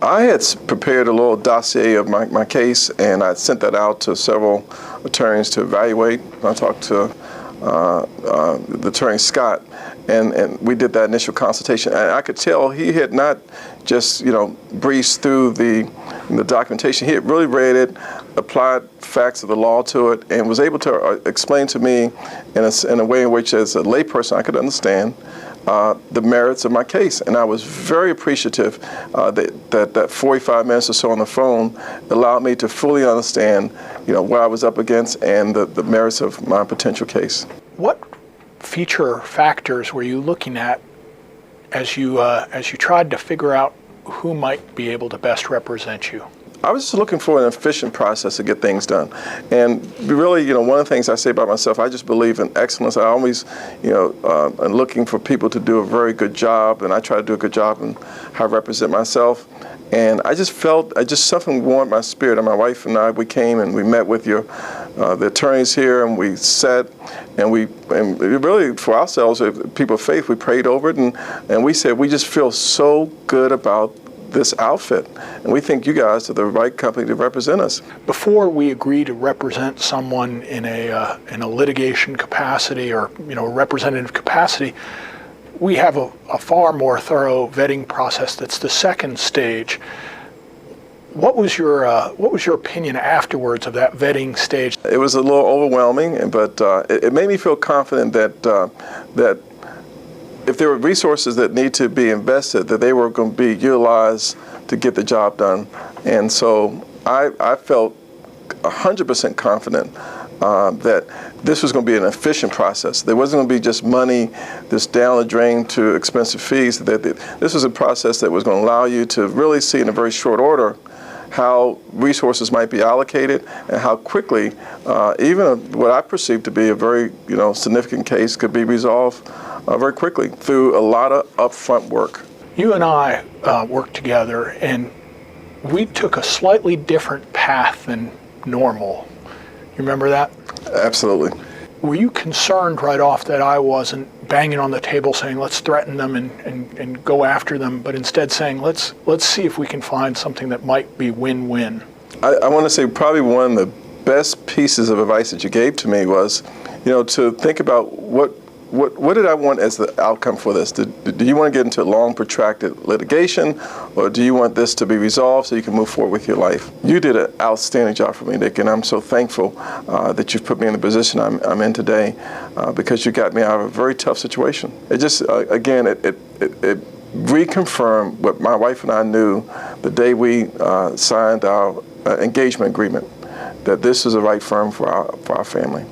I had prepared a little dossier of my case, and I sent that out to several attorneys to evaluate. I talked to the attorney Scott, and we did that initial consultation. And I could tell he had not just breezed through the documentation. He had really read it, applied facts of the law to it, and was able to explain to me in a way in which, as a layperson, I could understand the merits of my case. And I was very appreciative that 45 minutes or so on the phone allowed me to fully understand what I was up against and the merits of my potential case. What feature factors were you looking at as you tried to figure out who might be able to best represent you? I was just looking for an efficient process to get things done. And really, one of the things I say about myself, I just believe in excellence. I always, am looking for people to do a very good job, and I try to do a good job in how I represent myself. And I just felt, something warmed my spirit. And my wife and I, we came and we met with the attorneys here, and we sat, and really for ourselves, people of faith, we prayed over it, and we said, we just feel so good about this outfit, and we think you guys are the right company to represent us. Before we agree to represent someone in a litigation capacity or a representative capacity, we have a far more thorough vetting process. That's the second stage. What was your opinion afterwards of that vetting stage? It was a little overwhelming, but it made me feel confident that if there were resources that need to be invested, that they were going to be utilized to get the job done. And so I felt 100% confident that this was going to be an efficient process. There wasn't going to be just money that's down the drain to expensive fees. That this was a process that was going to allow you to really see in a very short order how resources might be allocated and how quickly even what I perceived to be a very significant case could be resolved very quickly through a lot of upfront work. You and I worked together, and we took a slightly different path than normal. You remember that? Absolutely. Were you concerned right off that I wasn't banging on the table saying, let's threaten them and go after them, but instead saying, let's see if we can find something that might be win-win? I want to say probably one of the best pieces of advice that you gave to me was, to think about what did I want as the outcome for this? Do you want to get into long, protracted litigation, or do you want this to be resolved so you can move forward with your life? You did an outstanding job for me, Nick, and I'm so thankful that you've put me in the position I'm in today because you got me out of a very tough situation. It just, again, it reconfirmed what my wife and I knew the day we signed our engagement agreement, that this is the right firm for our family.